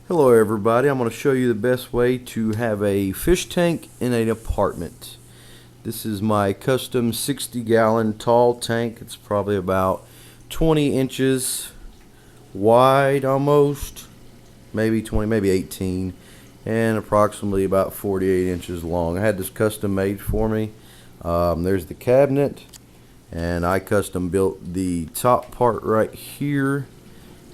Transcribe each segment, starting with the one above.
Hello everybody, I'm going to show you the best way to have a fish tank in an apartment. This is my custom 60-gallon tall tank. It's probably about 20 inches wide almost, maybe 20, maybe 18, and approximately about 48 inches long. I had this custom made for me. There's the cabinet, and I custom built the top part right here.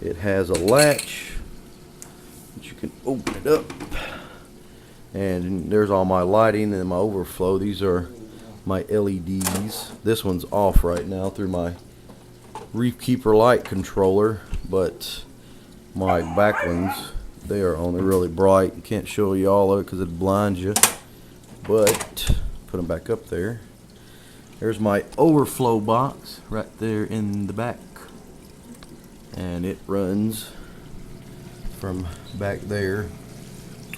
It has a latch. You can open it up, and there's all my lighting and my overflow. These are my LEDs. This one's off right now through my Reef Keeper light controller, but my back ones, they are on. They're really bright. You can't show you all of it because it blinds you, but put them back up there. There's my overflow box right there in the back, and it runs from back there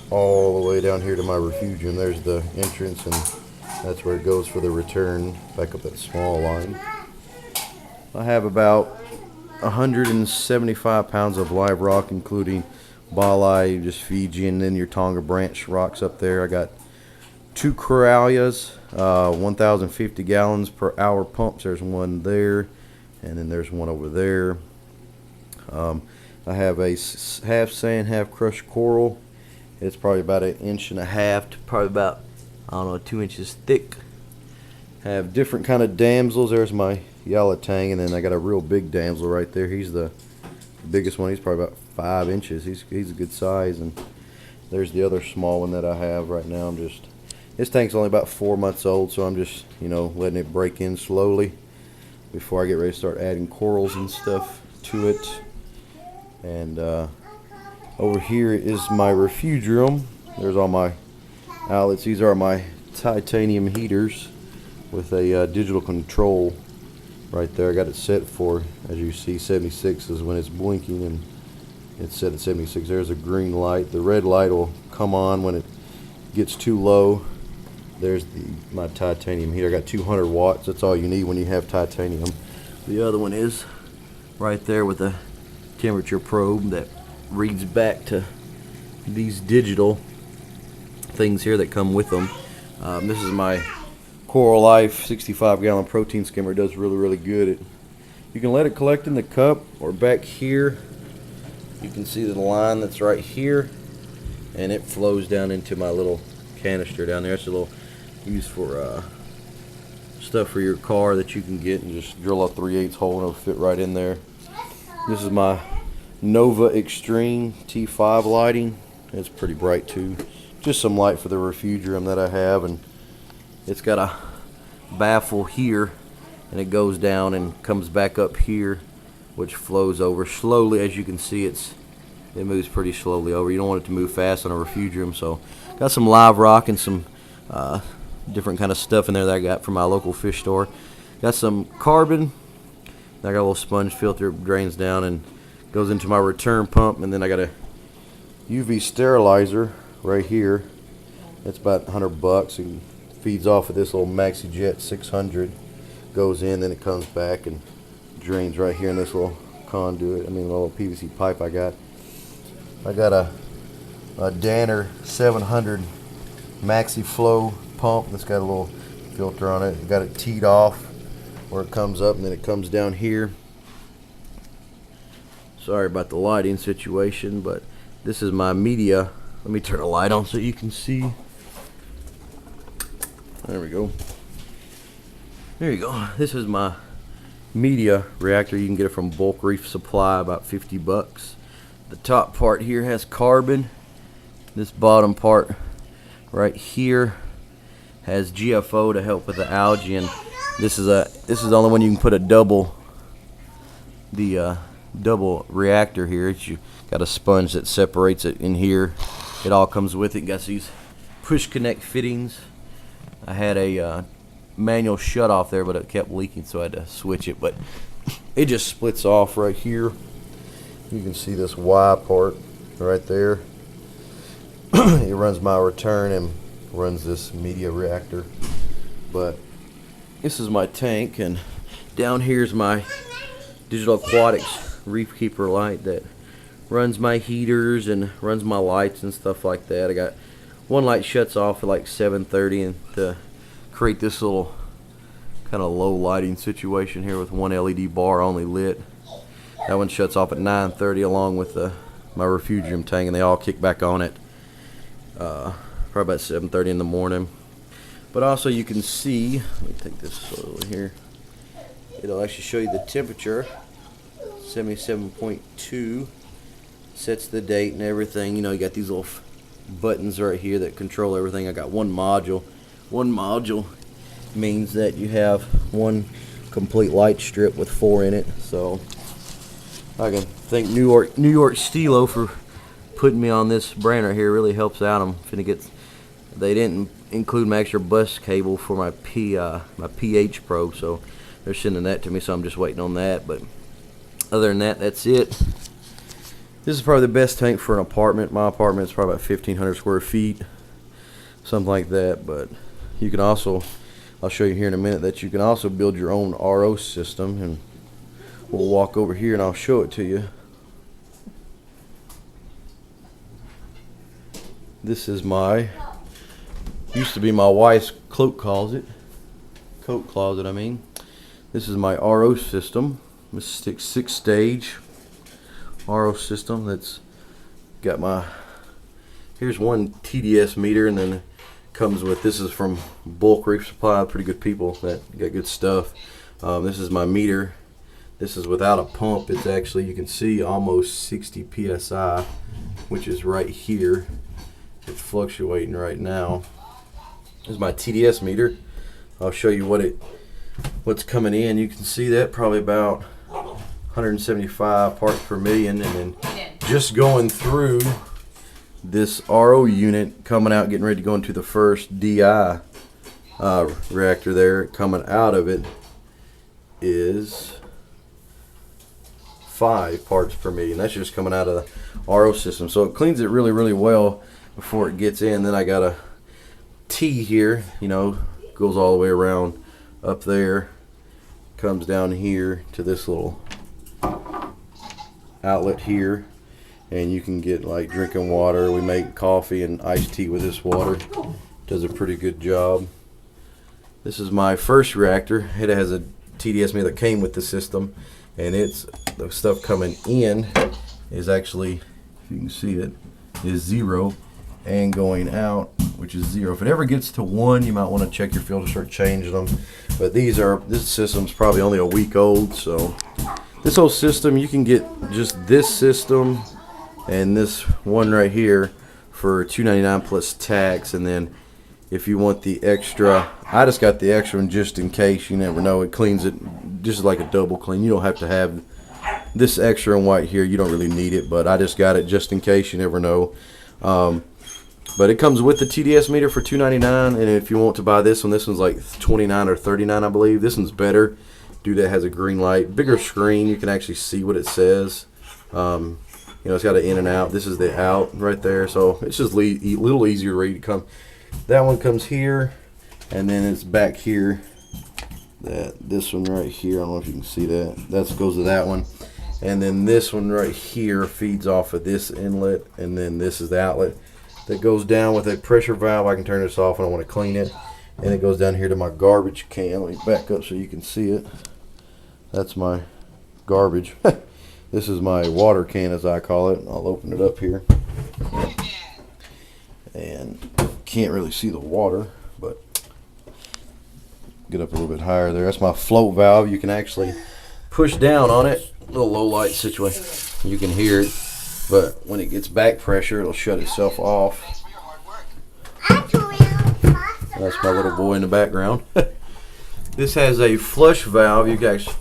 all the way down here to my refugium. There's the entrance, and that's where it goes for the return back up that small line. I have about 175 pounds of live rock, including Bali, just Fiji, and then your Tonga branch rocks up there. I got two corallias, 1,050 gallons per hour pumps. There's one there, and then there's one over there. I have a half sand, half crushed coral. It's probably about 1.5 inches to probably about, I don't know, 2 inches thick. I have different kind of damsels. There's my yellow tang, and then I got a real big damsel right there. He's the biggest one. He's probably about 5 inches. He's a good size. And there's the other small one that I have right now. This tank's only about 4 months old, so I'm just, letting it break in slowly before I get ready to start adding corals and stuff to it. And over here is my refugium. There's all my outlets. These are my titanium heaters with a digital control right there. I got it set for, as you see, 76 is when it's blinking, and it's set at 76. There's a green light. The red light will come on when it gets too low. There's my titanium heater. I got 200 watts. That's all you need when you have titanium. The other one is right there with a temperature probe that reads back to these digital things here that come with them. This is my Coral Life 65-gallon protein skimmer. It does really good. You can let it collect in the cup, or back here you can see the line that's right here, and it flows down into my little canister down there. It's a little used for stuff for your car that you can get and just drill a 3/8 hole and it'll fit right in there. This is my Nova Extreme T5 lighting. It's pretty bright too. Just some light for the refugium that I have, and it's got a baffle here, and it goes down and comes back up here, which flows over slowly. As you can see, it moves pretty slowly over. You don't want it to move fast on a refugium, so got some live rock and some different kind of stuff in there that I got from my local fish store. Got some carbon. I got a little sponge filter, drains down and goes into my return pump, and then I got a UV sterilizer right here. It's about $100. It feeds off of this little MaxiJet 600. Goes in, then it comes back and drains right here in this little conduit. Little PVC pipe I got. I got a Danner 700 Maxi Flow pump that's got a little filter on it. I got it teed off where it comes up, and then it comes down here. Sorry about the lighting situation, but this is my media. Let me turn the light on so you can see. There we go. There you go. This is my media reactor. You can get it from Bulk Reef Supply, about $50. The top part here has carbon. This bottom part right here has GFO to help with the algae, and this is the only one you can put a double reactor here. You got a sponge that separates it in here. It all comes with it. Got these push connect fittings. I had a manual shut off there, but it kept leaking, so I had to switch it. But it just splits off right here. You can see this Y part right there. It runs my return and runs this media reactor. But this is my tank, and down here's my Digital Aquatics Reef Keeper light that runs my heaters and runs my lights and stuff like that. I got one light shuts off at like 7:30 and to create this little kind of low lighting situation here with one LED bar only lit. That one shuts off at 9:30 along with my refugium tank, and they all kick back on at probably about 7:30 in the morning. But also you can see, let me take this over here, it'll actually show you the temperature, 77.2, sets the date and everything. You know, you got these little buttons right here that control everything. I got one module. One module means that you have one complete light strip with 4 in it. So I can thank New York Stilo for putting me on this brand right here. It really helps out. They didn't include my extra bus cable for my pH probe, so they're sending that to me, so I'm just waiting on that. But other than that, that's it. This is probably the best tank for an apartment. My apartment is probably about 1,500 square feet, something like that. But you can also, I'll show you here in a minute, that you can also build your own RO system, and we'll walk over here and I'll show it to you. This is used to be my wife's coat closet. I mean. This is my RO system. This 6-stage RO system that's got here's one TDS meter, and then it comes with, this is from Bulk Reef Supply, pretty good people that got good stuff. This is my meter. This is without a pump. It's actually, you can see almost 60 psi, which is right here. It's fluctuating right now. This is my TDS meter. I'll show you what's coming in. You can see that probably about 175 parts per million, and then just going through this RO unit, coming out, getting ready to go into the first DI reactor there, coming out of it is 5 parts per million. That's just coming out of the RO system, so it cleans it really, really well before it gets in. Then I got a T here, you know, goes all the way around up there, comes down here to this little outlet here, and you can get like drinking water. We make coffee and iced tea with this water. Does a pretty good job. This is my first reactor. It has a TDS meter that came with the system, and it's the stuff coming in is actually, if you can see it, is 0, and going out, which is 0. If it ever gets to 1, you might want to check your filter, start changing them. But this system's probably only a week old, so this whole system, you can get just this system and this one right here for $2.99 plus tax. And then if you want the extra, I just got the extra one just in case. You never know, it cleans it just like a double clean. You don't have to have this extra and white here. You don't really need it, but I just got it just in case. You never know. But it comes with the TDS meter for $2.99, and if you want to buy this one's like $29 or $39, I believe. This one's better. Dude, that has a green light, bigger screen. You can actually see what it says. You know, it's got an in and out. This is the out right there, so it's just a little easier to read. That one comes here, and then it's back here. This one right here, I don't know if you can see that. That goes to that one, and then this one right here feeds off of this inlet, and then this is the outlet that goes down with a pressure valve. I can turn this off when I want to clean it, and it goes down here to my garbage can. Let me back up so you can see it. That's my garbage. This is my water can, as I call it. I'll open it up here, and can't really see the water, but get up a little bit higher there. That's my float valve. You can actually push down on it. A little low light situation, you can hear it, but when it gets back pressure, it'll shut itself off. That's my little boy in the background. This has a flush valve. You can actually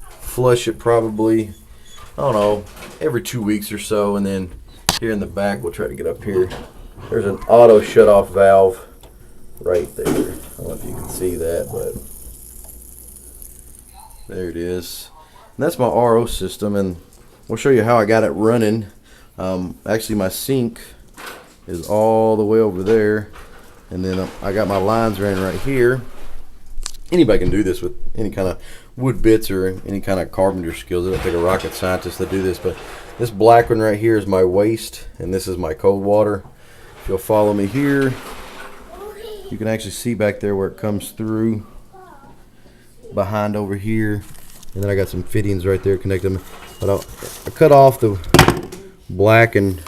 flush it probably, I don't know, every 2 weeks or so. And then here in the back, we'll try to get up here. There's an auto shut off valve right there. I don't know if you can see that, but there it is. And that's my RO system, and we'll show you how I got it running. Actually, my sink is all the way over there, and then I got my lines running right here. Anybody can do this with any kind of wood bits or any kind of carpenter skills. It don't take a rocket scientist to do this, but this black one right here is my waste, and this is my cold water. If you'll follow me here, you can actually see back there where it comes through behind over here, and then I got some fittings right there connecting them. But I cut off the black and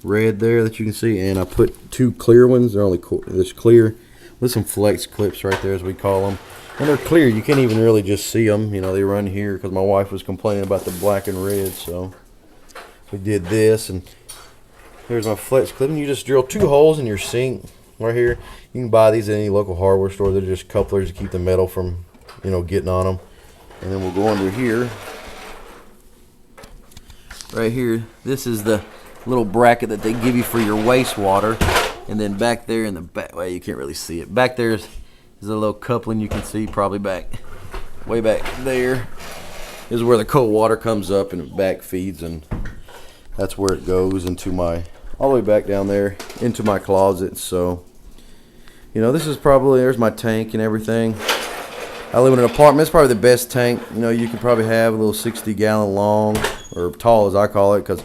red there that you can see, and I put 2 clear ones. They're only this clear with some flex clips right there, as we call them, and they're clear. You can't even really just see them. You know, they run here because my wife was complaining about the black and red, so we did this. And here's my flex clip, and you just drill 2 holes in your sink right here. You can buy these at any local hardware store. They're just couplers to keep the metal from, you know, getting on them. And then we'll go under here. Right here, this is the little bracket that they give you for your wastewater. And then back there in the back, well, you can't really see it. Back there is a little coupling you can see probably way back there is where the cold water comes up and it back feeds, and that's where it goes into all the way back down there into my closet. So, you know, this is probably, there's my tank and everything. I live in an apartment. It's probably the best tank, you know, you could probably have. A little 60-gallon long, or tall as I call it, because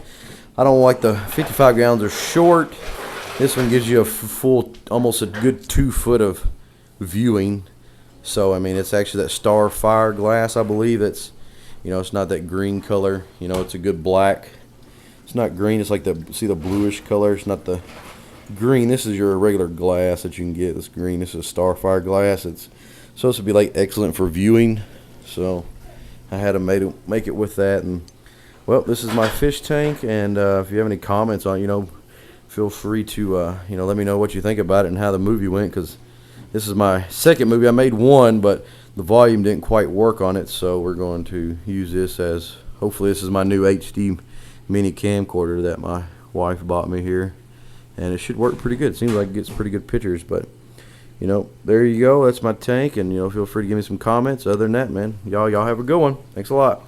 I don't like the 55 gallons are short. This one gives you a full, almost a good 2 foot of viewing. So I mean, it's actually that Starfire glass, I believe. It's, you know, it's not that green color. You know, it's a good black. It's not green. It's like see the bluish color. It's not the green. This is your regular glass that you can get. This green. This is Starfire glass. It's supposed to be like excellent for viewing. So I had to make it with that. And well, this is my fish tank. And if you have any comments on it, you know, feel free to you know, let me know what you think about it and how the movie went, because this is my second movie. I made one, but the volume didn't quite work on it, so we're going to use this as, hopefully this is my new HD mini camcorder that my wife bought me here, and it should work pretty good. It seems like it gets pretty good pictures. But you know, there you go. That's my tank, and you know, feel free to give me some comments. Other than that, man, y'all have a good one. Thanks a lot.